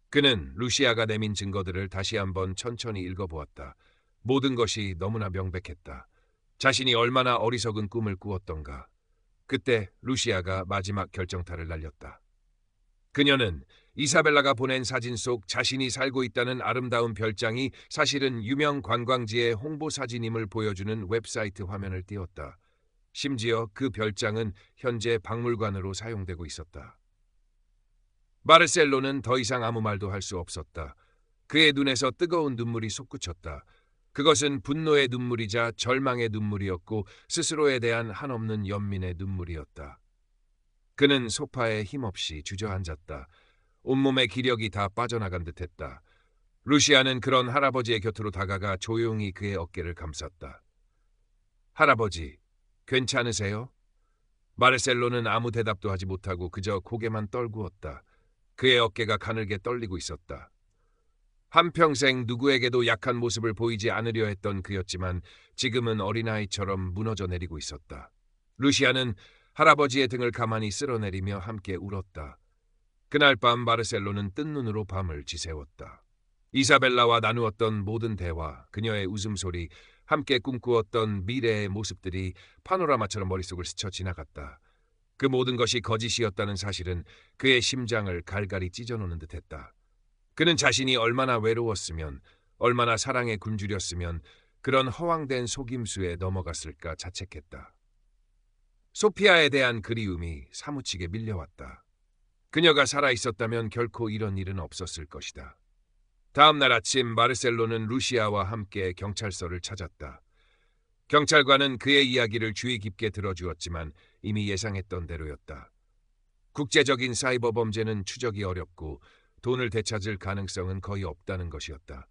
그는 루시아가 내민 증거들을 다시 한번 천천히 읽어보았다. 모든 것이 너무나 명백했다. 자신이 얼마나 어리석은 꿈을 꾸었던가. 그때 루시아가 마지막 결정타를 날렸다. 그녀는 이사벨라가 보낸 사진 속 자신이 살고 있다는 아름다운 별장이 사실은 유명 관광지의 홍보 사진임을 보여주는 웹사이트 화면을 띄웠다. 심지어 그 별장은 현재 박물관으로 사용되고 있었다. 마르셀로는 더 이상 아무 말도 할 수 없었다. 그의 눈에서 뜨거운 눈물이 솟구쳤다. 그것은 분노의 눈물이자 절망의 눈물이었고 스스로에 대한 한없는 연민의 눈물이었다. 그는 소파에 힘없이 주저앉았다. 온몸의 기력이 다 빠져나간 듯했다. 루시아는 그런 할아버지의 곁으로 다가가 조용히 그의 어깨를 감쌌다. 할아버지, 괜찮으세요? 마르셀로는 아무 대답도 하지 못하고 그저 고개만 떨구었다. 그의 어깨가 가늘게 떨리고 있었다. 한평생 누구에게도 약한 모습을 보이지 않으려 했던 그였지만 지금은 어린아이처럼 무너져 내리고 있었다. 루시아는 할아버지의 등을 가만히 쓸어내리며 함께 울었다. 그날 밤 마르셀로는 뜬 눈으로 밤을 지새웠다. 이사벨라와 나누었던 모든 대화, 그녀의 웃음소리, 함께 꿈꾸었던 미래의 모습들이 파노라마처럼 머릿속을 스쳐 지나갔다. 그 모든 것이 거짓이었다는 사실은 그의 심장을 갈갈이 찢어놓는 듯했다. 그는 자신이 얼마나 외로웠으면, 얼마나 사랑에 굶주렸으면 그런 허황된 속임수에 넘어갔을까 자책했다. 소피아에 대한 그리움이 사무치게 밀려왔다. 그녀가 살아있었다면 결코 이런 일은 없었을 것이다. 다음 날 아침 마르셀로는 루시아와 함께 경찰서를 찾았다. 경찰관은 그의 이야기를 주의 깊게 들어주었지만 이미 예상했던 대로였다. 국제적인 사이버 범죄는 추적이 어렵고 돈을 되찾을 가능성은 거의 없다는 것이었다.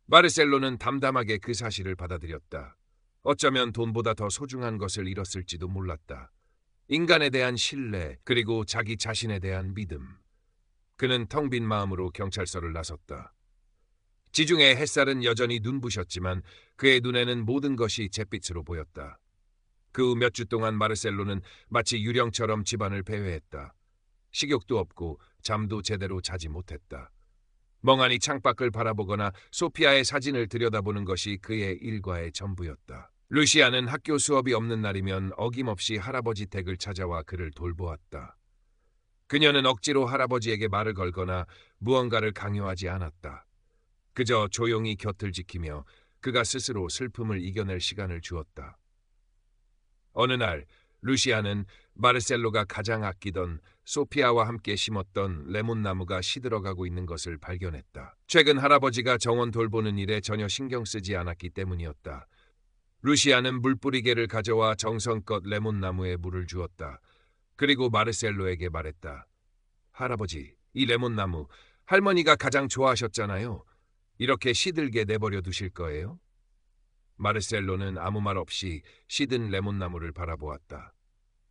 마르셀로는 담담하게 그 사실을 받아들였다. 어쩌면 돈보다 더 소중한 것을 잃었을지도 몰랐다. 인간에 대한 신뢰, 그리고 자기 자신에 대한 믿음. 그는 텅 빈 마음으로 경찰서를 나섰다. 지중해 햇살은 여전히 눈부셨지만 그의 눈에는 모든 것이 잿빛으로 보였다. 그 후 몇 주 동안 마르셀로는 마치 유령처럼 집안을 배회했다. 식욕도 없고 잠도 제대로 자지 못했다. 멍하니 창밖을 바라보거나 소피아의 사진을 들여다보는 것이 그의 일과의 전부였다. 루시아는 학교 수업이 없는 날이면 어김없이 할아버지 댁을 찾아와 그를 돌보았다. 그녀는 억지로 할아버지에게 말을 걸거나 무언가를 강요하지 않았다. 그저 조용히 곁을 지키며 그가 스스로 슬픔을 이겨낼 시간을 주었다. 어느 날 루시아는 마르셀로가 가장 아끼던 소피아와 함께 심었던 레몬나무가 시들어가고 있는 것을 발견했다. 최근 할아버지가 정원 돌보는 일에 전혀 신경 쓰지 않았기 때문이었다. 루시아는 물뿌리개를 가져와 정성껏 레몬나무에 물을 주었다. 그리고 마르셀로에게 말했다. 할아버지, 이 레몬나무 할머니가 가장 좋아하셨잖아요. 이렇게 시들게 내버려 두실 거예요? 마르셀로는 아무 말 없이 시든 레몬나무를 바라보았다.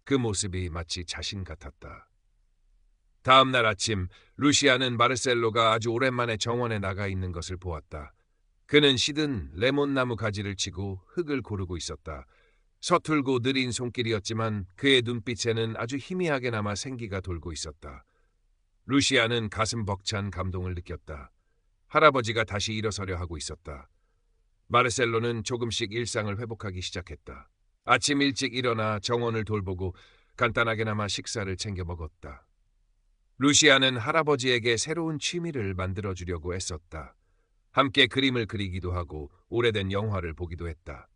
그 모습이 마치 자신 같았다. 다음 날 아침 루시아는 마르셀로가 아주 오랜만에 정원에 나가 있는 것을 보았다. 그는 시든 레몬나무 가지를 치고 흙을 고르고 있었다. 서툴고 느린 손길이었지만 그의 눈빛에는 아주 희미하게나마 생기가 돌고 있었다. 루시아는 가슴 벅찬 감동을 느꼈다. 할아버지가 다시 일어서려 하고 있었다. 마르셀로는 조금씩 일상을 회복하기 시작했다. 아침 일찍 일어나 정원을 돌보고 간단하게나마 식사를 챙겨 먹었다. 루시아는 할아버지에게 새로운 취미를 만들어주려고 애썼다. 함께 그림을 그리기도 하고 오래된 영화를 보기도 했다.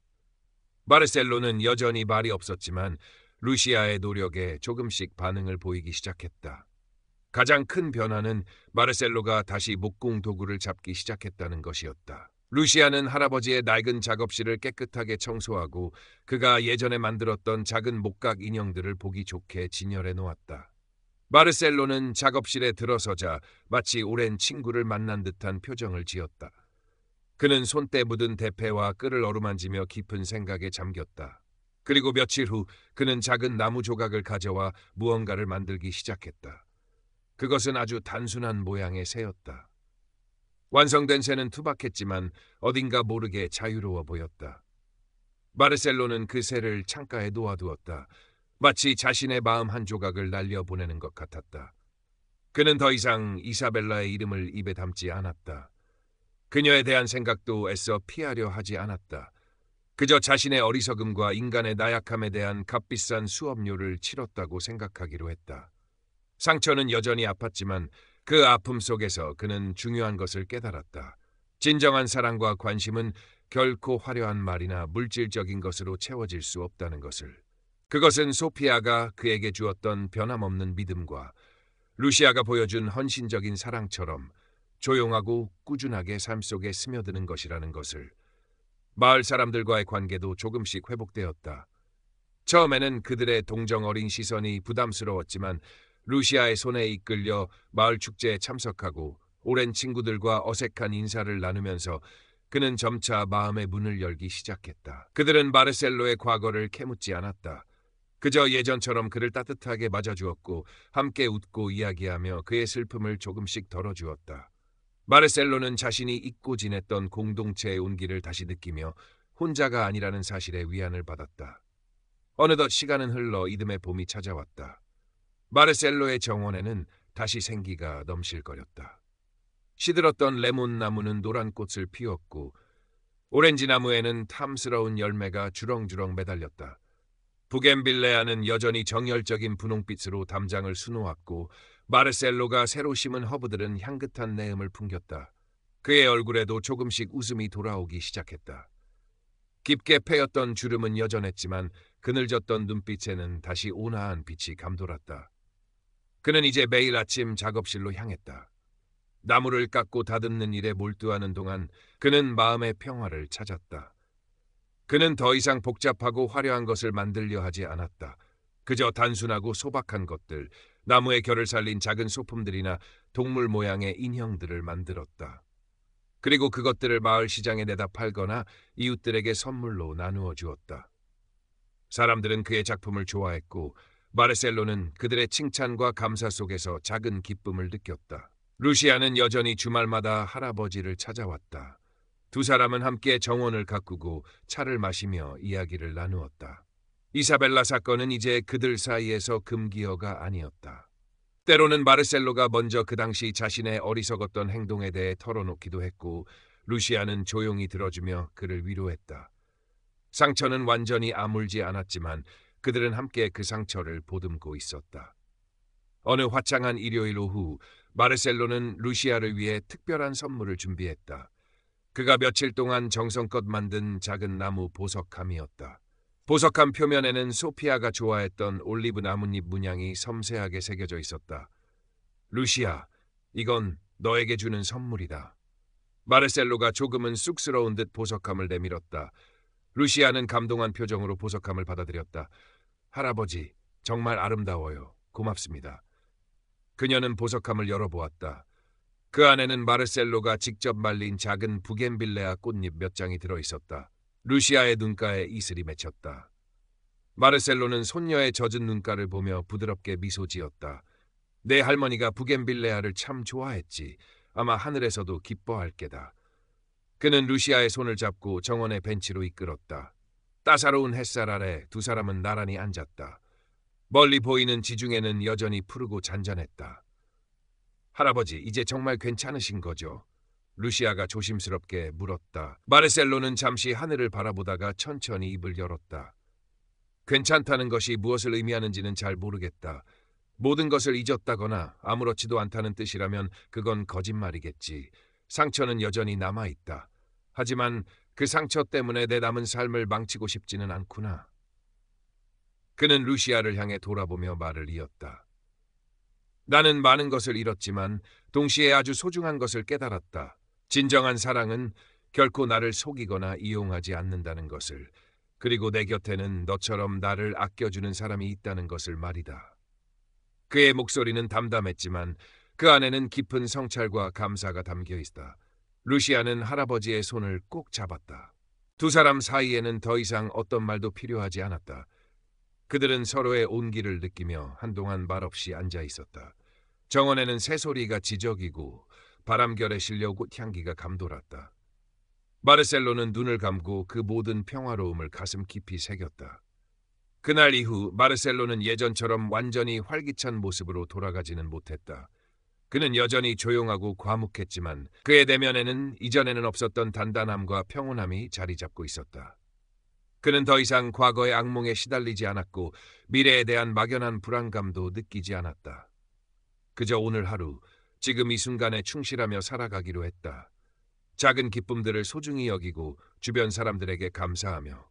마르셀로는 여전히 말이 없었지만 루시아의 노력에 조금씩 반응을 보이기 시작했다. 가장 큰 변화는 마르셀로가 다시 목공 도구를 잡기 시작했다는 것이었다. 루시아는 할아버지의 낡은 작업실을 깨끗하게 청소하고 그가 예전에 만들었던 작은 목각 인형들을 보기 좋게 진열해 놓았다. 마르셀로는 작업실에 들어서자 마치 오랜 친구를 만난 듯한 표정을 지었다. 그는 손때 묻은 대패와 끌을 어루만지며 깊은 생각에 잠겼다. 그리고 며칠 후 그는 작은 나무 조각을 가져와 무언가를 만들기 시작했다. 그것은 아주 단순한 모양의 새였다. 완성된 새는 투박했지만 어딘가 모르게 자유로워 보였다. 마르셀로는 그 새를 창가에 놓아두었다. 마치 자신의 마음 한 조각을 날려보내는 것 같았다. 그는 더 이상 이사벨라의 이름을 입에 담지 않았다. 그녀에 대한 생각도 애써 피하려 하지 않았다. 그저 자신의 어리석음과 인간의 나약함에 대한 값비싼 수업료를 치렀다고 생각하기로 했다. 상처는 여전히 아팠지만 그 아픔 속에서 그는 중요한 것을 깨달았다. 진정한 사랑과 관심은 결코 화려한 말이나 물질적인 것으로 채워질 수 없다는 것을. 그것은 소피아가 그에게 주었던 변함없는 믿음과 루시아가 보여준 헌신적인 사랑처럼 조용하고 꾸준하게 삶 속에 스며드는 것이라는 것을. 마을 사람들과의 관계도 조금씩 회복되었다. 처음에는 그들의 동정 어린 시선이 부담스러웠지만 루시아의 손에 이끌려 마을 축제에 참석하고 오랜 친구들과 어색한 인사를 나누면서 그는 점차 마음의 문을 열기 시작했다. 그들은 마르셀로의 과거를 캐묻지 않았다. 그저 예전처럼 그를 따뜻하게 맞아주었고 함께 웃고 이야기하며 그의 슬픔을 조금씩 덜어주었다. 마르셀로는 자신이 잊고 지냈던 공동체의 온기를 다시 느끼며 혼자가 아니라는 사실에 위안을 받았다. 어느덧 시간은 흘러 이듬해 봄이 찾아왔다. 마르셀로의 정원에는 다시 생기가 넘실거렸다. 시들었던 레몬 나무는 노란 꽃을 피웠고 오렌지 나무에는 탐스러운 열매가 주렁주렁 매달렸다. 부겐빌레아는 여전히 정열적인 분홍빛으로 담장을 수놓았고 마르셀로가 새로 심은 허브들은 향긋한 내음을 풍겼다. 그의 얼굴에도 조금씩 웃음이 돌아오기 시작했다. 깊게 패였던 주름은 여전했지만 그늘졌던 눈빛에는 다시 온화한 빛이 감돌았다. 그는 이제 매일 아침 작업실로 향했다. 나무를 깎고 다듬는 일에 몰두하는 동안 그는 마음의 평화를 찾았다. 그는 더 이상 복잡하고 화려한 것을 만들려 하지 않았다. 그저 단순하고 소박한 것들, 나무의 결을 살린 작은 소품들이나 동물 모양의 인형들을 만들었다. 그리고 그것들을 마을 시장에 내다 팔거나 이웃들에게 선물로 나누어 주었다. 사람들은 그의 작품을 좋아했고 마르셀로는 그들의 칭찬과 감사 속에서 작은 기쁨을 느꼈다. 루시아는 여전히 주말마다 할아버지를 찾아왔다. 두 사람은 함께 정원을 가꾸고 차를 마시며 이야기를 나누었다. 이사벨라 사건은 이제 그들 사이에서 금기어가 아니었다. 때로는 마르셀로가 먼저 그 당시 자신의 어리석었던 행동에 대해 털어놓기도 했고 루시아는 조용히 들어주며 그를 위로했다. 상처는 완전히 아물지 않았지만 그들은 함께 그 상처를 보듬고 있었다. 어느 화창한 일요일 오후 마르셀로는 루시아를 위해 특별한 선물을 준비했다. 그가 며칠 동안 정성껏 만든 작은 나무 보석함이었다. 보석함 표면에는 소피아가 좋아했던 올리브 나뭇잎 문양이 섬세하게 새겨져 있었다. 루시아, 이건 너에게 주는 선물이다. 마르셀로가 조금은 쑥스러운 듯 보석함을 내밀었다. 루시아는 감동한 표정으로 보석함을 받아들였다. 할아버지, 정말 아름다워요. 고맙습니다. 그녀는 보석함을 열어보았다. 그 안에는 마르셀로가 직접 말린 작은 부겐빌레아 꽃잎 몇 장이 들어있었다. 루시아의 눈가에 이슬이 맺혔다. 마르셀로는 손녀의 젖은 눈가를 보며 부드럽게 미소 지었다. 내 할머니가 부겐빌레아를 참 좋아했지. 아마 하늘에서도 기뻐할 게다. 그는 루시아의 손을 잡고 정원의 벤치로 이끌었다. 따사로운 햇살 아래 두 사람은 나란히 앉았다. 멀리 보이는 지중해는 여전히 푸르고 잔잔했다. 할아버지, 이제 정말 괜찮으신 거죠? 루시아가 조심스럽게 물었다. 마르셀로는 잠시 하늘을 바라보다가 천천히 입을 열었다. 괜찮다는 것이 무엇을 의미하는지는 잘 모르겠다. 모든 것을 잊었다거나 아무렇지도 않다는 뜻이라면 그건 거짓말이겠지. 상처는 여전히 남아있다. 하지만 그 상처 때문에 내 남은 삶을 망치고 싶지는 않구나. 그는 루시아를 향해 돌아보며 말을 이었다. 나는 많은 것을 잃었지만 동시에 아주 소중한 것을 깨달았다. 진정한 사랑은 결코 나를 속이거나 이용하지 않는다는 것을, 그리고 내 곁에는 너처럼 나를 아껴주는 사람이 있다는 것을 말이다. 그의 목소리는 담담했지만 그 안에는 깊은 성찰과 감사가 담겨 있다. 루시아는 할아버지의 손을 꼭 잡았다. 두 사람 사이에는 더 이상 어떤 말도 필요하지 않았다. 그들은 서로의 온기를 느끼며 한동안 말없이 앉아 있었다. 정원에는 새소리가 지저귀고 바람결에 실려 꽃향기가 감돌았다. 마르셀로는 눈을 감고 그 모든 평화로움을 가슴 깊이 새겼다. 그날 이후 마르셀로는 예전처럼 완전히 활기찬 모습으로 돌아가지는 못했다. 그는 여전히 조용하고 과묵했지만 그의 내면에는 이전에는 없었던 단단함과 평온함이 자리 잡고 있었다. 그는 더 이상 과거의 악몽에 시달리지 않았고 미래에 대한 막연한 불안감도 느끼지 않았다. 그저 오늘 하루, 지금 이 순간에 충실하며 살아가기로 했다. 작은 기쁨들을 소중히 여기고 주변 사람들에게 감사하며.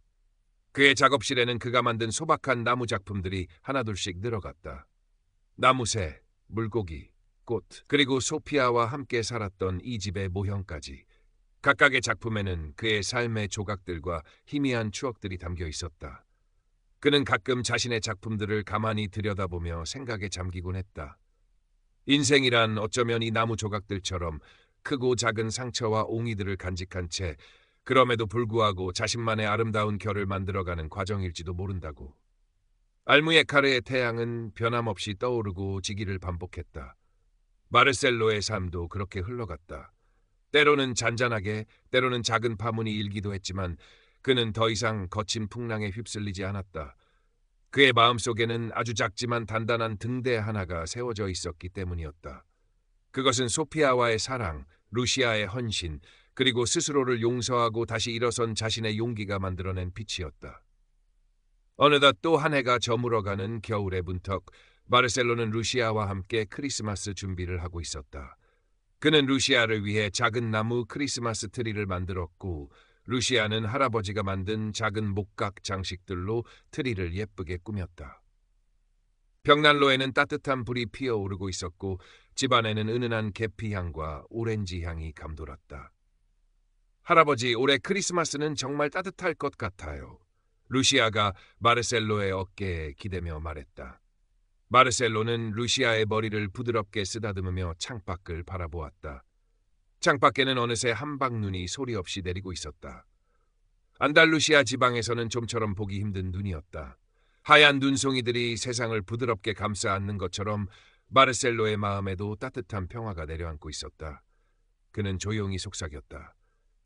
그의 작업실에는 그가 만든 소박한 나무 작품들이 하나둘씩 늘어갔다. 나무새, 물고기, 꽃, 그리고 소피아와 함께 살았던 이 집의 모형까지. 각각의 작품에는 그의 삶의 조각들과 희미한 추억들이 담겨 있었다. 그는 가끔 자신의 작품들을 가만히 들여다보며 생각에 잠기곤 했다. 인생이란 어쩌면 이 나무 조각들처럼 크고 작은 상처와 옹이들을 간직한 채 그럼에도 불구하고 자신만의 아름다운 결을 만들어가는 과정일지도 모른다고. 알무예카르의 태양은 변함없이 떠오르고 지기를 반복했다. 마르셀로의 삶도 그렇게 흘러갔다. 때로는 잔잔하게, 때로는 작은 파문이 일기도 했지만 그는 더 이상 거친 풍랑에 휩쓸리지 않았다. 그의 마음속에는 아주 작지만 단단한 등대 하나가 세워져 있었기 때문이었다. 그것은 소피아와의 사랑, 루시아의 헌신, 그리고 스스로를 용서하고 다시 일어선 자신의 용기가 만들어낸 빛이었다. 어느덧 또 한 해가 저물어가는 겨울의 문턱, 마르셀로는 루시아와 함께 크리스마스 준비를 하고 있었다. 그는 루시아를 위해 작은 나무 크리스마스 트리를 만들었고 루시아는 할아버지가 만든 작은 목각 장식들로 트리를 예쁘게 꾸몄다. 벽난로에는 따뜻한 불이 피어오르고 있었고 집안에는 은은한 계피향과 오렌지 향이 감돌았다. 할아버지, 올해 크리스마스는 정말 따뜻할 것 같아요. 루시아가 마르셀로의 어깨에 기대며 말했다. 마르셀로는 루시아의 머리를 부드럽게 쓰다듬으며 창밖을 바라보았다. 창밖에는 어느새 한방눈이 소리 없이 내리고 있었다. 안달루시아 지방에서는 좀처럼 보기 힘든 눈이었다. 하얀 눈송이들이 세상을 부드럽게 감싸 안는 것처럼 마르셀로의 마음에도 따뜻한 평화가 내려앉고 있었다. 그는 조용히 속삭였다.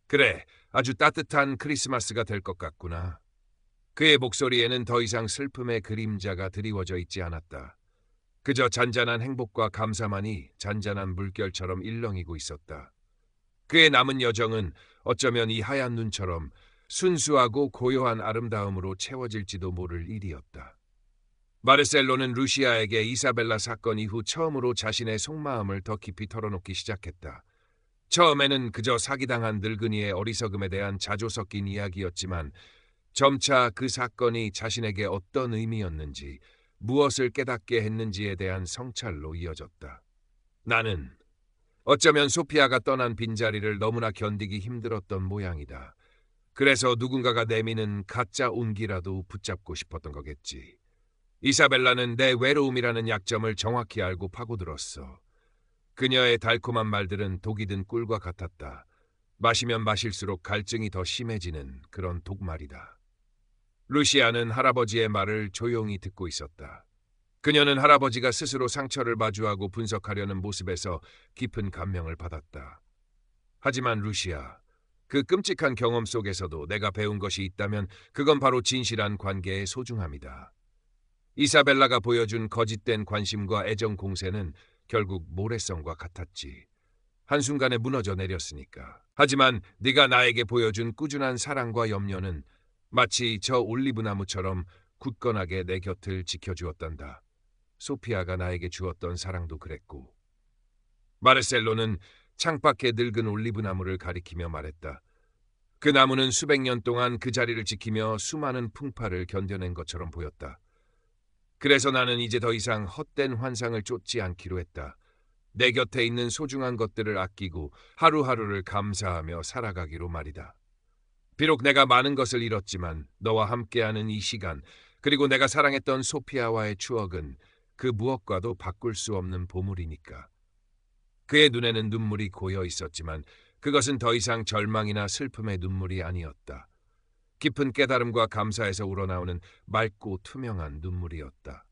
그래, 아주 따뜻한 크리스마스가 될 것 같구나. 그의 목소리에는 더 이상 슬픔의 그림자가 드리워져 있지 않았다. 그저 잔잔한 행복과 감사만이 잔잔한 물결처럼 일렁이고 있었다. 그의 남은 여정은 어쩌면 이 하얀 눈처럼 순수하고 고요한 아름다움으로 채워질지도 모를 일이었다. 마르셀로는 루시아에게 이사벨라 사건 이후 처음으로 자신의 속마음을 더 깊이 털어놓기 시작했다. 처음에는 그저 사기당한 늙은이의 어리석음에 대한 자조 섞인 이야기였지만 점차 그 사건이 자신에게 어떤 의미였는지, 무엇을 깨닫게 했는지에 대한 성찰로 이어졌다. 나는 어쩌면 소피아가 떠난 빈자리를 너무나 견디기 힘들었던 모양이다. 그래서 누군가가 내미는 가짜 온기라도 붙잡고 싶었던 거겠지. 이사벨라는 내 외로움이라는 약점을 정확히 알고 파고들었어. 그녀의 달콤한 말들은 독이 든 꿀과 같았다. 마시면 마실수록 갈증이 더 심해지는 그런 독말이다. 루시아는 할아버지의 말을 조용히 듣고 있었다. 그녀는 할아버지가 스스로 상처를 마주하고 분석하려는 모습에서 깊은 감명을 받았다. 하지만 루시아, 그 끔찍한 경험 속에서도 내가 배운 것이 있다면 그건 바로 진실한 관계의 소중함이다. 이사벨라가 보여준 거짓된 관심과 애정 공세는 결국 모래성과 같았지. 한순간에 무너져 내렸으니까. 하지만 네가 나에게 보여준 꾸준한 사랑과 염려는 마치 저 올리브나무처럼 굳건하게 내 곁을 지켜주었단다. 소피아가 나에게 주었던 사랑도 그랬고. 마르셀로는 창밖에 늙은 올리브나무를 가리키며 말했다. 그 나무는 수백 년 동안 그 자리를 지키며 수많은 풍파를 견뎌낸 것처럼 보였다. 그래서 나는 이제 더 이상 헛된 환상을 쫓지 않기로 했다. 내 곁에 있는 소중한 것들을 아끼고 하루하루를 감사하며 살아가기로 말이다. 비록 내가 많은 것을 잃었지만 너와 함께하는 이 시간, 그리고 내가 사랑했던 소피아와의 추억은 그 무엇과도 바꿀 수 없는 보물이니까. 그의 눈에는 눈물이 고여 있었지만 그것은 더 이상 절망이나 슬픔의 눈물이 아니었다. 깊은 깨달음과 감사에서 우러나오는 맑고 투명한 눈물이었다.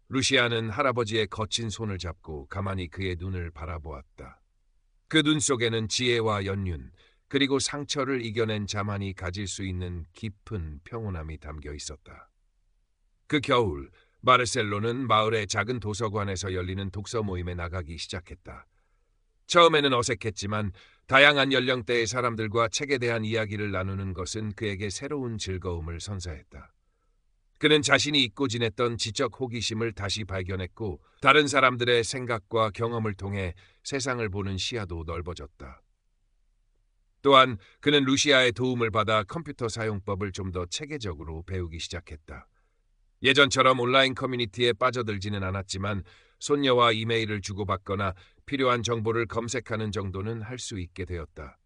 루시아는 할아버지의 거친 손을 잡고 가만히 그의 눈을 바라보았다. 그 눈 속에는 지혜와 연륜, 그리고 상처를 이겨낸 자만이 가질 수 있는 깊은 평온함이 담겨 있었다. 그 겨울, 마르셀로는 마을의 작은 도서관에서 열리는 독서 모임에 나가기 시작했다. 처음에는 어색했지만 다양한 연령대의 사람들과 책에 대한 이야기를 나누는 것은 그에게 새로운 즐거움을 선사했다. 그는 자신이 잊고 지냈던 지적 호기심을 다시 발견했고 다른 사람들의 생각과 경험을 통해 세상을 보는 시야도 넓어졌다. 또한 그는 루시아의 도움을 받아 컴퓨터 사용법을 좀 더 체계적으로 배우기 시작했다. 예전처럼 온라인 커뮤니티에 빠져들지는 않았지만 손녀와 이메일을 주고받거나 필요한 정보를 검색하는 정도는 할 수 있게 되었다.